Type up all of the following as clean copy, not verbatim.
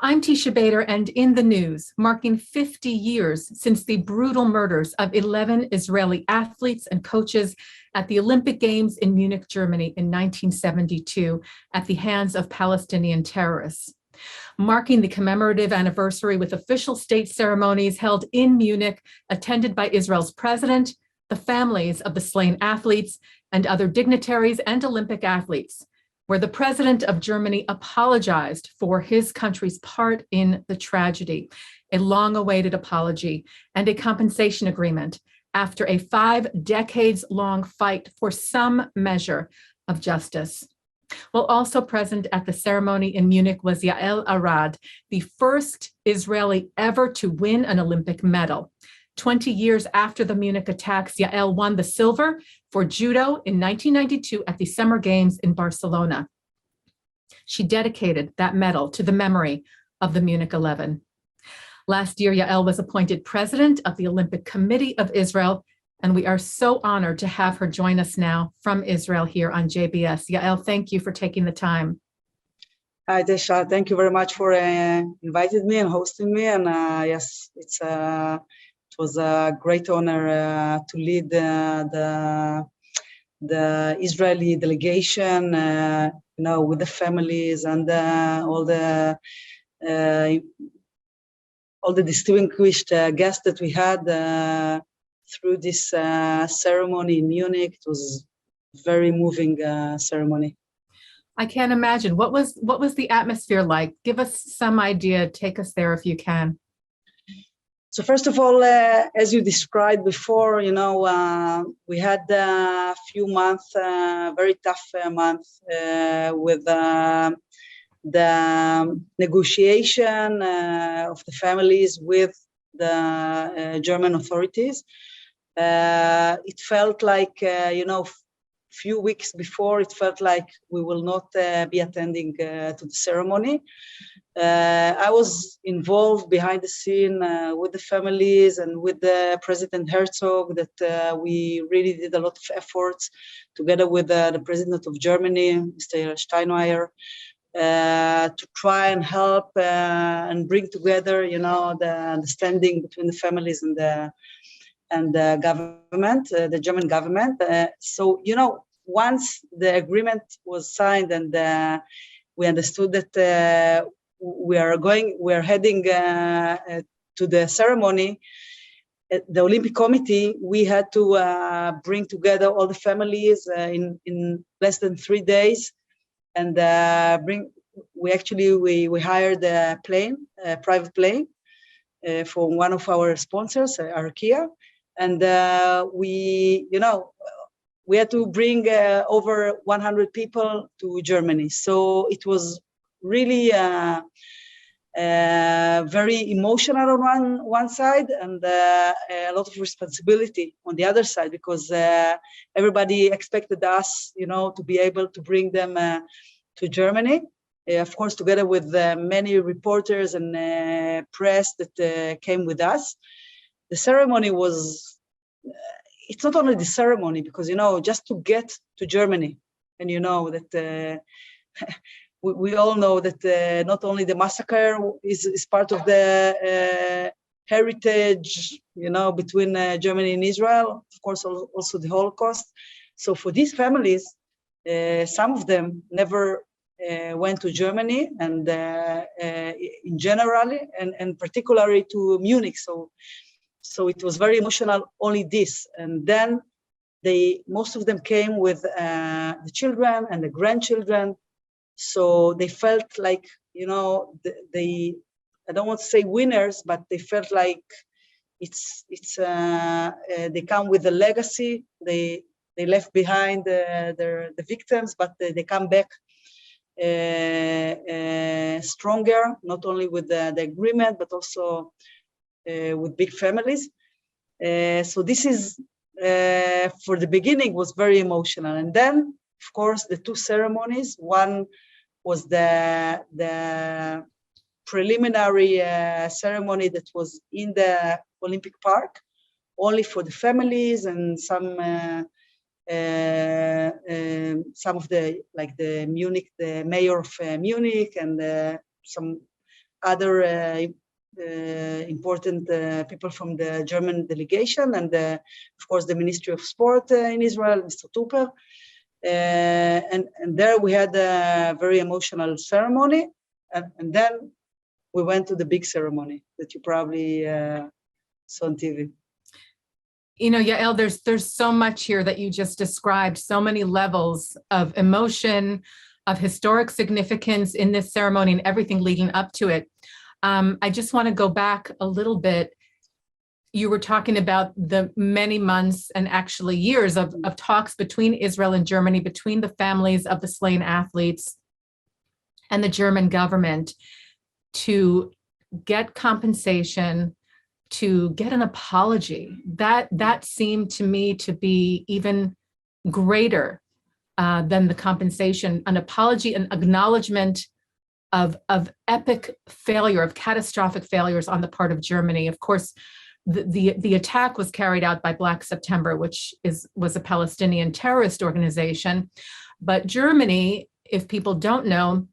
I'm Teisha Bader, and in the news, marking 50 years since the brutal murders of 11 Israeli athletes and coaches at the Olympic Games in Munich, Germany in 1972 at the hands of Palestinian terrorists. Marking the commemorative anniversary with official state ceremonies held in Munich, attended by Israel's president, the families of the slain athletes, and other dignitaries and Olympic athletes, where the president of Germany apologized for his country's part in the tragedy, a long-awaited apology and a compensation agreement after a 5 decades-long fight for some measure of justice. Well, also present at the ceremony in Munich was Yael Arad, the first Israeli ever to win an Olympic medal. 20 years after the Munich attacks, Yael won the silver for judo in 1992 at the Summer Games in Barcelona. She dedicated that medal to the memory of the Munich 11. Last year, Yael was appointed president of the Olympic Committee of Israel, and we are so honored to have her join us now from Israel here on JBS. Yael, thank you for taking the time. Hi, Teisha. Thank you very much for inviting me and hosting me. And yes, it was a great honor to lead the Israeli delegation, with the families and all the distinguished guests that we had through this ceremony in Munich. It was a very moving ceremony. I can't imagine. What was the atmosphere like? Give us some idea. Take us there if you can. So first of all, as you described before, we had a few months, very tough months with the negotiation of the families with the German authorities. It felt like, few weeks before, it felt like we will not be attending to the ceremony. I was involved behind the scene with the families and with the President Herzog, that we really did a lot of efforts together with the President of Germany, Mr. Steinmeier, to try and help and bring together, the understanding between the families and the government, the German government. So, once the agreement was signed and we understood that we are heading to the ceremony, the Olympic Committee, we had to bring together all the families in less than 3 days, and we hired a private plane from one of our sponsors, Arkia, and we had to bring over 100 people to Germany. So it was really very emotional on one side, and a lot of responsibility on the other side, because everybody expected us, to be able to bring them to Germany. Of course, together with many reporters and press that came with us. The ceremony was, it's not only the ceremony, because, just to get to Germany, and that we all know that not only the massacre is part of the heritage, between Germany and Israel, of course, also the Holocaust. So for these families, some of them never went to Germany, and in general, and particularly to Munich. So it was very emotional, only this. And then most of them came with the children and the grandchildren. So they felt like, I don't want to say winners, but they felt like they come with a legacy. They left behind the victims, but they come back stronger, not only with the agreement, but also with big families. So this is, for the beginning, was very emotional. And then, of course, the 2 ceremonies. One was the preliminary ceremony that was in the Olympic Park, only for the families and some of the, like the mayor of Munich and some other important people from the German delegation, and of course the Ministry of Sport in Israel, Mr. Tupper. And there we had a very emotional ceremony, and then we went to the big ceremony that you probably saw on TV. You know, Yael, there's so much here that you just described, so many levels of emotion, of historic significance in this ceremony and everything leading up to it. I just want to go back a little bit. You were talking about the many months and actually years of talks between Israel and Germany, between the families of the slain athletes and the German government to get compensation, to get an apology. That seemed to me to be even greater than the compensation, an apology, an acknowledgement of epic failure, of catastrophic failures on the part of Germany. Of course, the attack was carried out by Black September, which was a Palestinian terrorist organization. But Germany, if people don't know,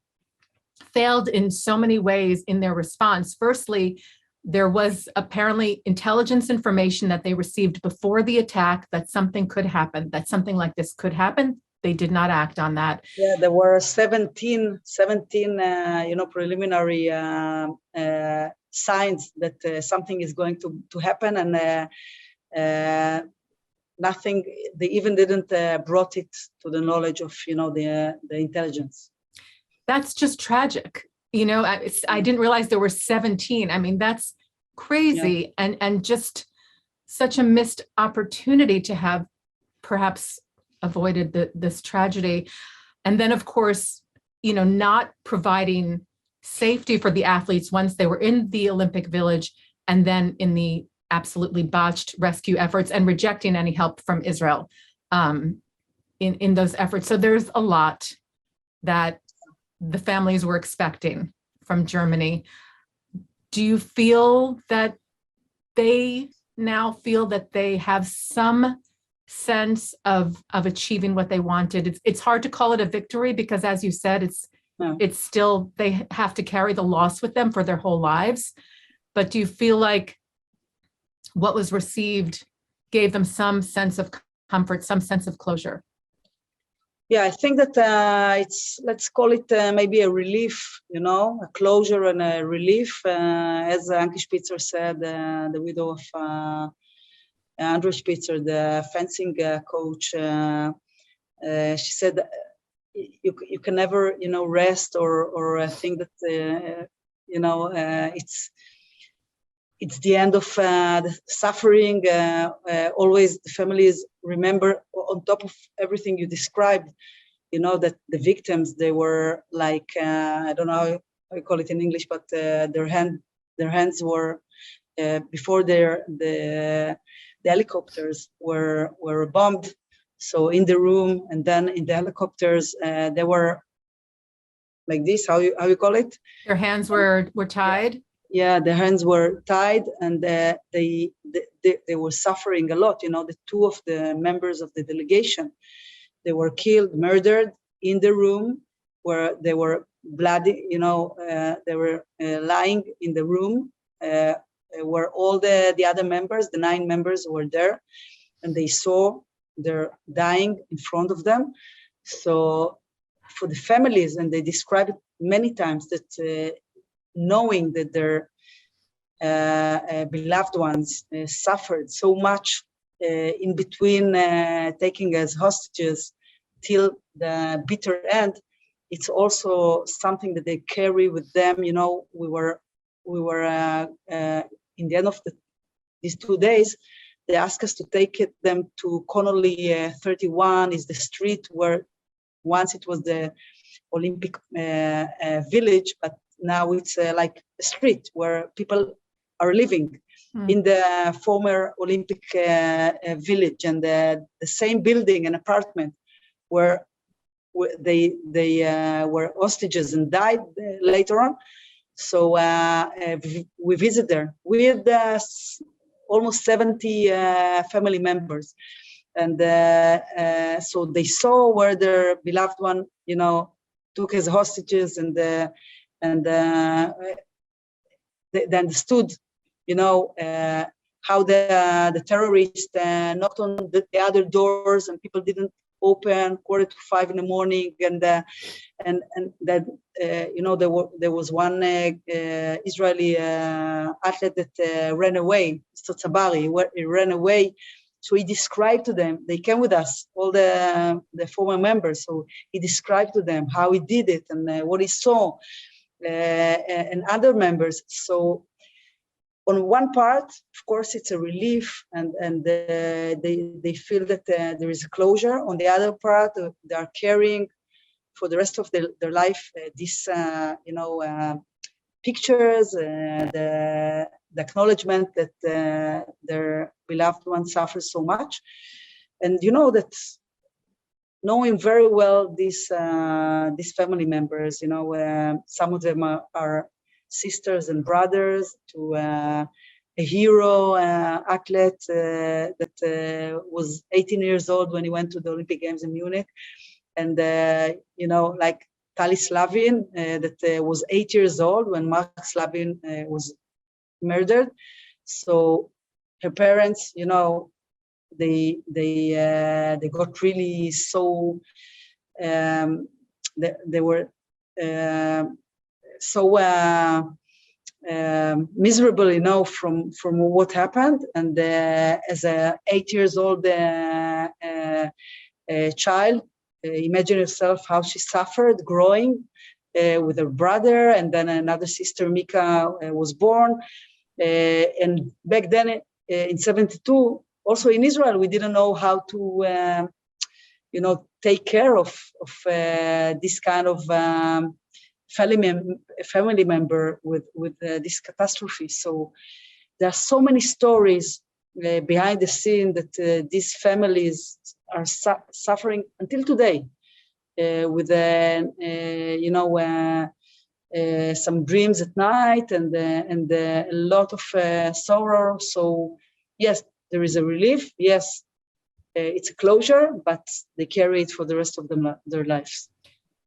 failed in so many ways in their response. Firstly, there was apparently intelligence information that they received before the attack that something could happen, that something like this could happen. They did not act on that. Yeah, there were 17 preliminary signs that something is going to happen, and nothing. They even didn't brought it to the knowledge of the intelligence. That's just tragic. You know, I didn't realize there were 17. I mean, that's crazy, and just such a missed opportunity to have perhaps avoided this tragedy. And then, of course, not providing safety for the athletes once they were in the Olympic Village, and then in the absolutely botched rescue efforts and rejecting any help from Israel in those efforts. So there's a lot that the families were expecting from Germany. Do you feel that they now feel that they have some sense of achieving what they wanted? It's hard to call it a victory because, as you said, it's still, they have to carry the loss with them for their whole lives. But do you feel like what was received gave them some sense of comfort, some sense of closure? Yeah, I think that it's, let's call it maybe a relief, a closure and a relief. As Anki Spitzer said, the widow of Andrew Spitzer, the fencing coach, she said, you can never, rest or think that, it's the end of the suffering. Always the families remember, on top of everything you described, that the victims, they were like, I don't know how you call it in English, but their hands were before the helicopters were bombed. So in the room, and then in the helicopters, they were like this. How you call it? Their hands were tied. Yeah, their hands were tied, and they were suffering a lot. The two of the members of the delegation, they were killed, murdered in the room where they were bloody. They were lying in the room where all the other members, the 9 members, were there, and they saw they're dying in front of them. So for the families, and they described it many times, that knowing that their beloved ones suffered so much in between taking as hostages till the bitter end, it's also something that they carry with them. We were in the end of these 2 days, they asked us to take them to Connolly 31, is the street where once it was the Olympic village, but now it's like a street where people are living in the former Olympic village, and the same building and apartment where they were hostages and died later on. So we visit there with almost 70 family members, and so they saw where their beloved one, took as hostages, and they understood, how the terrorists knocked on the other doors and people didn't open 4:45 in the morning, and that there was one Israeli athlete that ran away, Mr. Tzabari. He ran away. So he described to them, they came with us, all the former members. So he described to them how he did it and what he saw, and other members. So on one part, of course, it's a relief, and they feel that there is a closure. On the other part, they are carrying for the rest of their life these, pictures, the acknowledgement that their beloved one suffers so much. And that knowing very well these family members, some of them are sisters and brothers to a hero athlete that was 18 years old when he went to the Olympic Games in Munich. And, like Tali Slavin, that was 8 years old when Mark Slavin was murdered. So her parents, they got really so, they were so miserable, from what happened. And as a 8 years old child, imagine yourself how she suffered growing with her brother, and then another sister, Mika, was born. And back then, in 1972, also in Israel, we didn't know how to, take care of this kind of family member with this catastrophe. So there are so many stories behind the scene that these families are suffering until today, with some dreams at night and a lot of sorrow. So yes, there is a relief. Yes, it's a closure, but they carry it for the rest of their lives.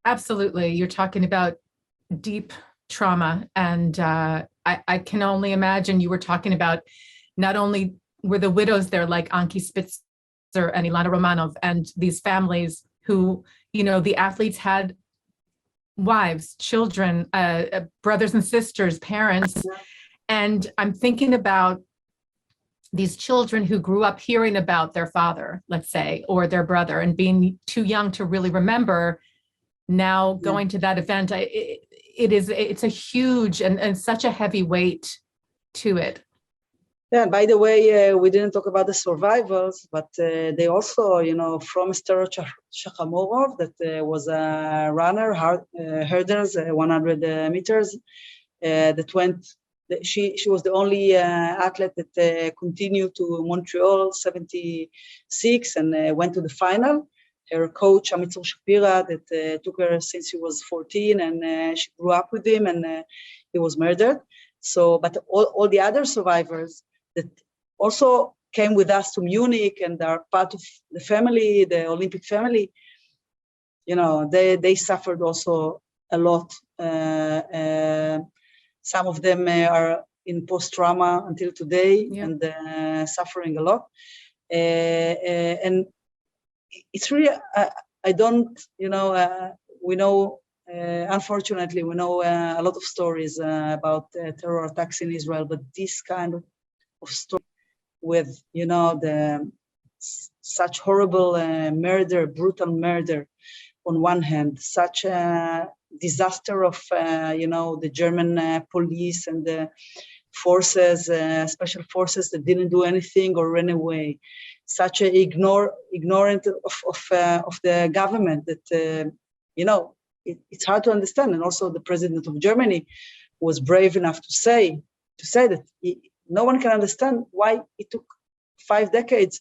Absolutely, you're talking about deep trauma, and I can only imagine you were talking about not only were the widows there like Anki Spitzer and Ilana Romanov and these families who, the athletes had wives, children, brothers and sisters, parents. And I'm thinking about these children who grew up hearing about their father, let's say, or their brother, and being too young to really remember. Now going to that event, it's a huge and such a heavy weight to it. Yeah, by the way, we didn't talk about the survivors, but they also, from Esther Shakhamorov, that was a runner, hurdles, 100 meters, that went. She was the only athlete that continued to Montreal 76 and went to the final. Her coach, Amitzur Shapira, that took her since she was 14, and she grew up with him, and he was murdered. So, but all the other survivors that also came with us to Munich and are part of the family, the Olympic family, they suffered also a lot. Some of them are in post-trauma until today, and suffering a lot. And it's really, I don't, we know, unfortunately, we know a lot of stories about terror attacks in Israel, but this kind of story with, such horrible murder, brutal murder on one hand, such a disaster of, the German police and the forces, special forces that didn't do anything or ran away. Such a ignorant of the government that, it's hard to understand. And also the president of Germany was brave enough to say that no one can understand why it took 5 decades,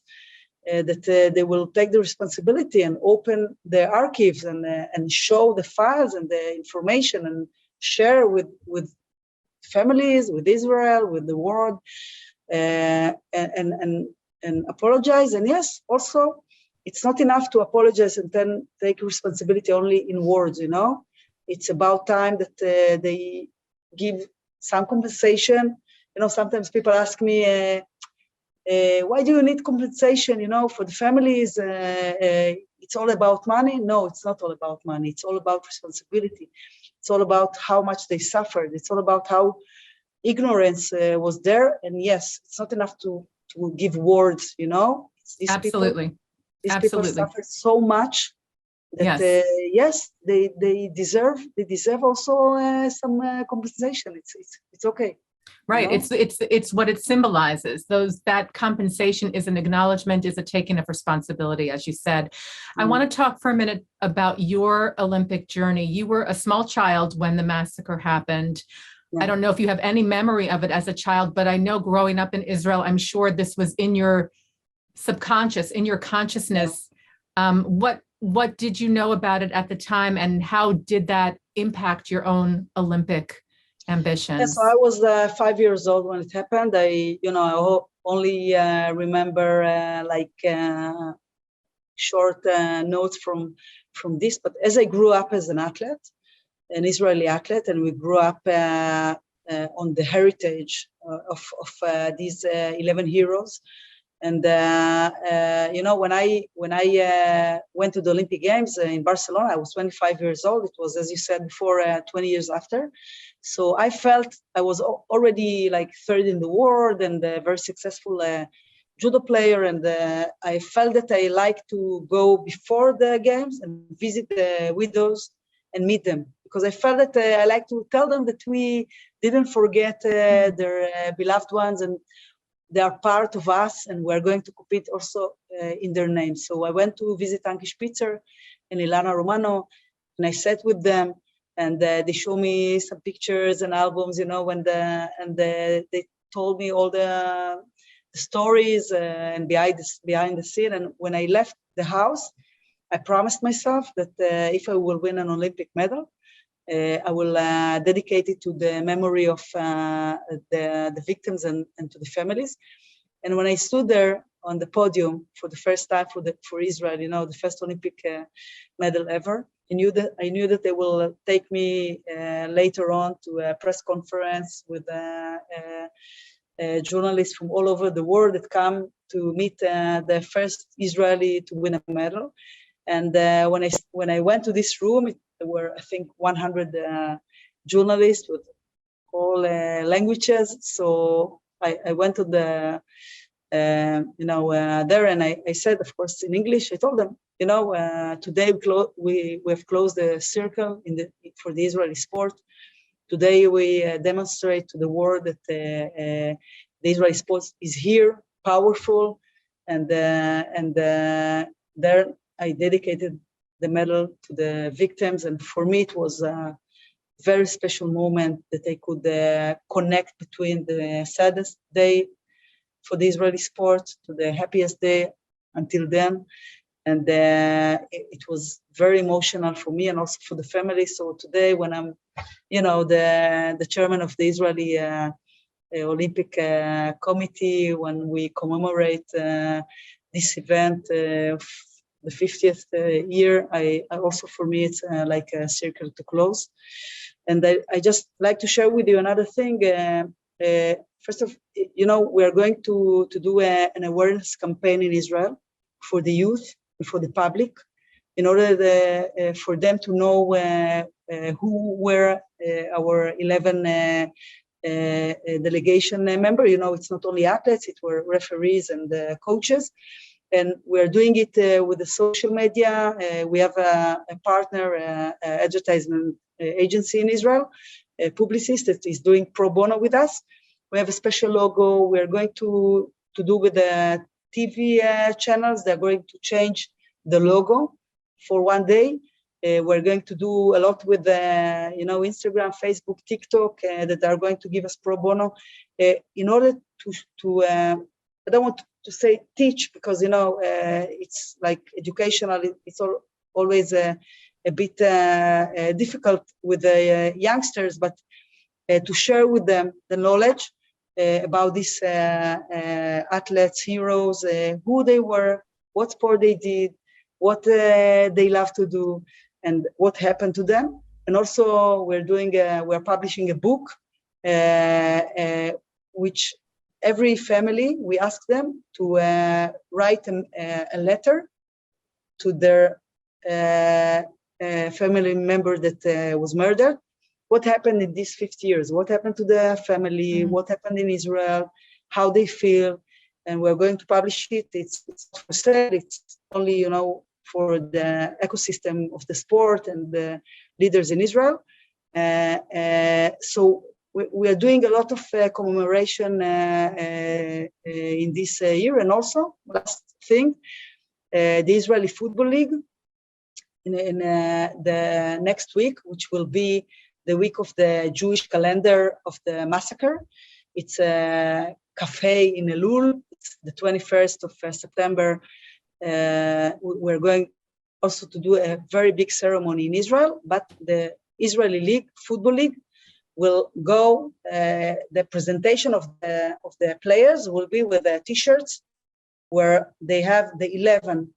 that they will take the responsibility and open the archives and show the files and the information and share with families, with Israel, with the world, and apologize. And yes, also, it's not enough to apologize and then take responsibility only in words, It's about time that they give some compensation. Sometimes people ask me, why do you need compensation, for the families? It's all about money. No, it's not all about money. It's all about responsibility. It's all about how much they suffered. It's all about how ignorance was there. And yes, it's not enough to give words, These Absolutely. people suffer so much that yes, they deserve also some compensation. It's okay. Right. It's what it symbolizes. That compensation is an acknowledgement, is a taking of responsibility, as you said. I want to talk for a minute about your Olympic journey. You were a small child when the massacre happened. I don't know if you have any memory of it as a child, but I know growing up in Israel, I'm sure this was in your subconscious, in your consciousness. What did you know about it at the time, and how did that impact your own Olympic ambitions? Yes, so I was 5 years old when it happened. I only remember short notes from this. But as I grew up as an athlete, an Israeli athlete, and we grew up on the heritage of these 11 heroes. And when I went to the Olympic Games in Barcelona, I was 25 years old. It was, as you said before, 20 years after. So I felt I was already like third in the world and a very successful judo player. And I felt that I like to go before the games and visit the widows and meet them, because I felt that I like to tell them that we didn't forget their beloved ones, and they are part of us, and we're going to compete also in their names. So I went to visit Anki Spitzer and Ilana Romano, and I sat with them, and they showed me some pictures and albums, they told me all the stories and behind the scene. And when I left the house, I promised myself that if I will win an Olympic medal, I will dedicate it to the memory of the victims and to the families. And when I stood there on the podium for the first time for Israel, the first Olympic medal ever, I knew that they will take me later on to a press conference with journalists from all over the world that come to meet the first Israeli to win a medal. And when I went to this room, there were, I think, 100 journalists with all languages. So I went to the, there, and I said, of course, in English, I told them, today we have closed the circle for the Israeli sport. Today we demonstrate to the world that the Israeli sport is here, powerful, and there I dedicated the medal to the victims. And for me, it was a very special moment that I could connect between the saddest day for the Israeli sport to the happiest day until then. And it was very emotional for me and also for the family. So today, when I'm, the chairman of the Israeli Olympic Committee, when we commemorate this event of the 50th year, I also, for me, it's like a circle to close. And I just like to share with you another thing. First of, we are going to do an awareness campaign in Israel for the youth and for the public, in order for them to know who were our 11 delegation members. It's not only athletes, it were referees and coaches. And we're doing it with the social media. We have a partner, advertisement agency in Israel, a publicist that is doing pro bono with us. We have a special logo. We're going to do with the TV channels. They're going to change the logo for one day. We're going to do a lot with Instagram, Facebook, TikTok that are going to give us pro bono in order to I don't want to say teach, because it's like educational. It's always a bit difficult with the youngsters, but to share with them the knowledge about these athletes, heroes, who they were, what sport they did, what they love to do, and what happened to them. And also we're publishing a book which every family, we ask them to write a letter to their family member that was murdered. What happened in these 50 years? What happened to the family? What happened in Israel? How they feel? And we're going to publish it. It's for sale. It's only, for the ecosystem of the sport and the leaders in Israel. So we are doing a lot of commemoration in this year. And also, last thing, the Israeli Football League in the next week, which will be the week of the Jewish calendar of the Massacre. It's a cafe in Elul. It's the 21st of September. We're going also to do a very big ceremony in Israel, but the Israeli League, Football League, will go, the presentation of the players will be with the t-shirts where they have the 11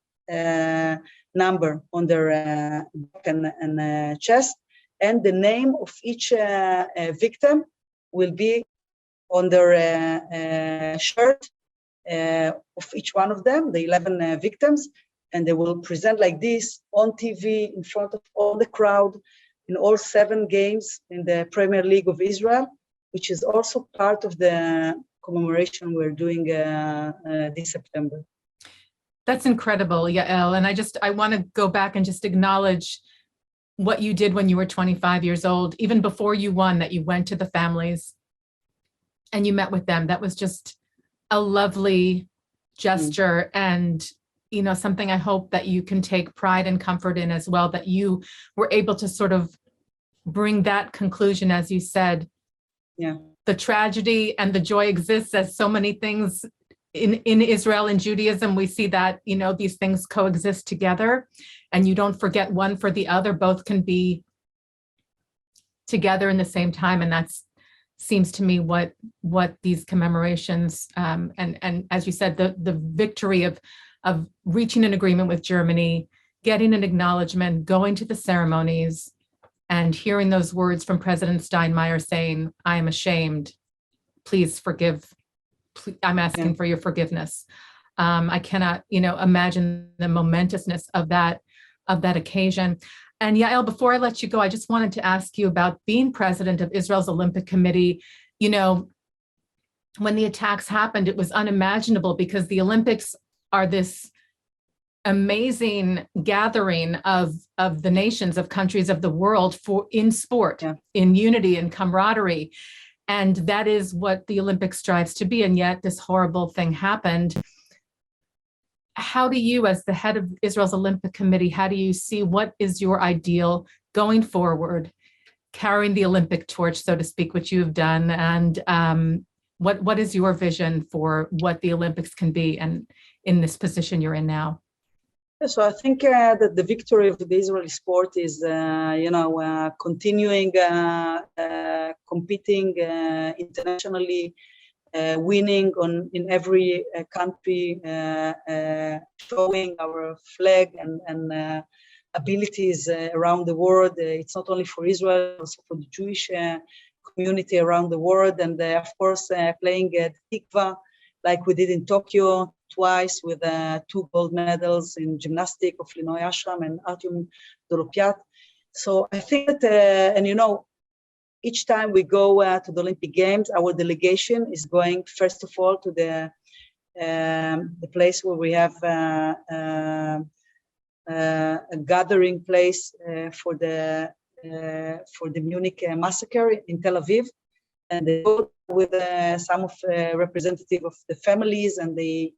number on their back and chest, and the name of each victim will be on their shirt of each one of them, the 11 victims, and they will present like this on TV in front of all the crowd in all 7 games in the Premier League of Israel, which is also part of the commemoration we're doing this September. That's incredible, Yael. And I want to go back and just acknowledge what you did when you were 25 years old, even before you won, that you went to the families and you met with them. That was just a lovely gesture and, something I hope that you can take pride and comfort in as well, that you were able to sort of bring that conclusion, as you said. Yeah. The tragedy and the joy exists as so many things in Israel and Judaism. We see that, these things coexist together and you don't forget one for the other. Both can be together in the same time. And that's seems to me what these commemorations and as you said, the victory of reaching an agreement with Germany, getting an acknowledgement, going to the ceremonies, and hearing those words from President Steinmeier saying, "I am ashamed. Please forgive. I'm asking for your forgiveness." I cannot, imagine the momentousness of that occasion. And Yael, before I let you go, I just wanted to ask you about being president of Israel's Olympic Committee. When the attacks happened, it was unimaginable because the Olympics are this amazing gathering of the nations, of countries of the world in sport, in unity and camaraderie. And that is what the Olympics strives to be. And yet this horrible thing happened. How do you, as the head of Israel's Olympic Committee, how do you see what is your ideal going forward, carrying the Olympic torch, so to speak, which you've done? And what is your vision for what the Olympics can be and in this position you're in now? So I think that the victory of the Israeli sport is, continuing competing internationally, winning in every country, showing our flag and abilities around the world. It's not only for Israel, also for the Jewish community around the world, and of course playing Tikva like we did in Tokyo twice with 2 gold medals in gymnastics of Linoy Ashram and Artyom Dolopiat. So I think that, each time we go to the Olympic Games, our delegation is going, first of all, to the place where we have a gathering place for the Munich massacre in Tel Aviv. And they go with some of representative of the families, and they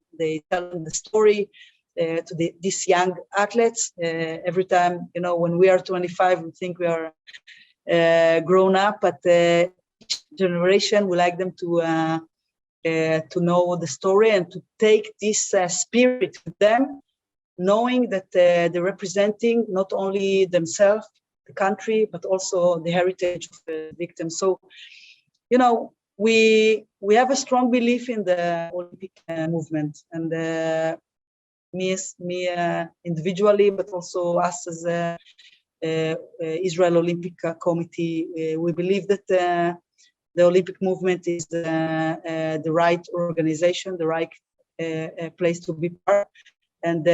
tell them the story to these young athletes. Every time, when we are 25, we think we are grown up, but each generation we like them to know the story and to take this spirit with them, knowing that they're representing not only themselves, the country, but also the heritage of the victims. So, we have a strong belief in the Olympic movement, and me individually, but also us as a Israel Olympic Committee, we believe that the Olympic movement is the right organization, the right place to be part, and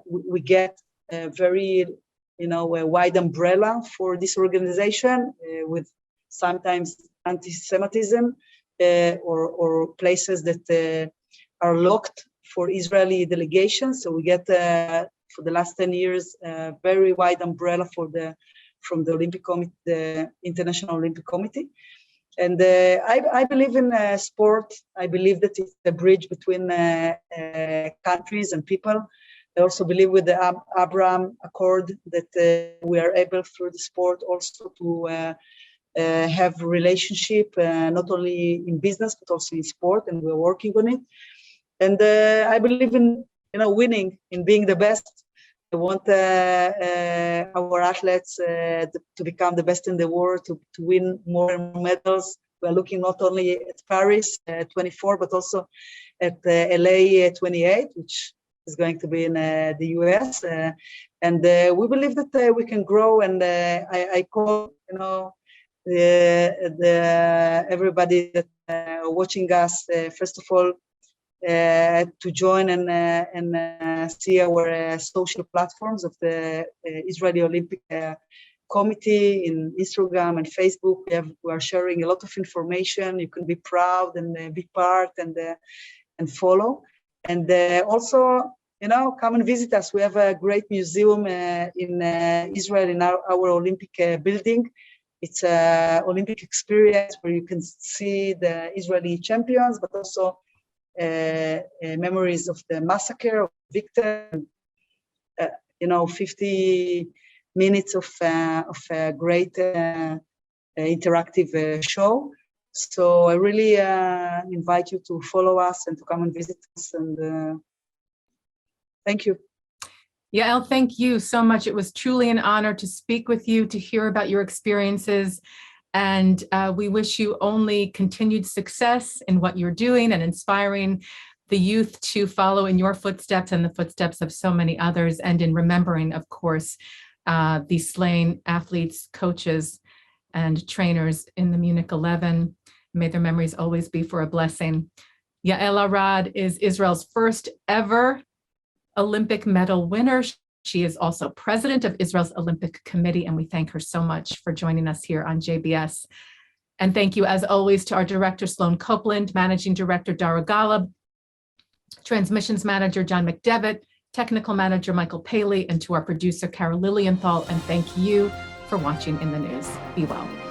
we get a very, a wide umbrella for this organization with sometimes anti-Semitism or places that are locked for Israeli delegations. So we get for the last 10 years a very wide umbrella from the Olympic Committee, the International Olympic Committee. And I believe in sport. I believe that it's a bridge between countries and people. I also believe with the Abraham Accord that we are able through the sport also to have relationship, not only in business, but also in sport, and we're working on it. And I believe in, winning, in being the best. I want our athletes to become the best in the world, to win more and more medals. We're looking not only at Paris 24, but also at LA 28, which is going to be in the US. And we believe that we can grow. And I call, everybody that watching us, first of all, to join and see our social platforms of the Israeli Olympic Committee in Instagram and Facebook. We are sharing a lot of information. You can be proud and be part and follow. And also, come and visit us. We have a great museum in Israel in our Olympic building. It's an Olympic experience where you can see the Israeli champions, but also memories of the massacre of Victor, 50 minutes of a great interactive show. So I really invite you to follow us and to come and visit us. And thank you. Yael, thank you so much. It was truly an honor to speak with you, to hear about your experiences. And we wish you only continued success in what you're doing and inspiring the youth to follow in your footsteps and the footsteps of so many others, and in remembering, of course, the slain athletes, coaches, and trainers in the Munich 11. May their memories always be for a blessing. Yael Arad is Israel's first ever Olympic medal winner. She is also president of Israel's Olympic Committee, and we thank her so much for joining us here on JBS. And thank you, as always, to our director, Sloan Copeland, managing director, Dara Golub, transmissions manager, John McDevitt, technical manager, Michael Paley, and to our producer, Carol Lilienthal. And thank you for watching In the News. Be well.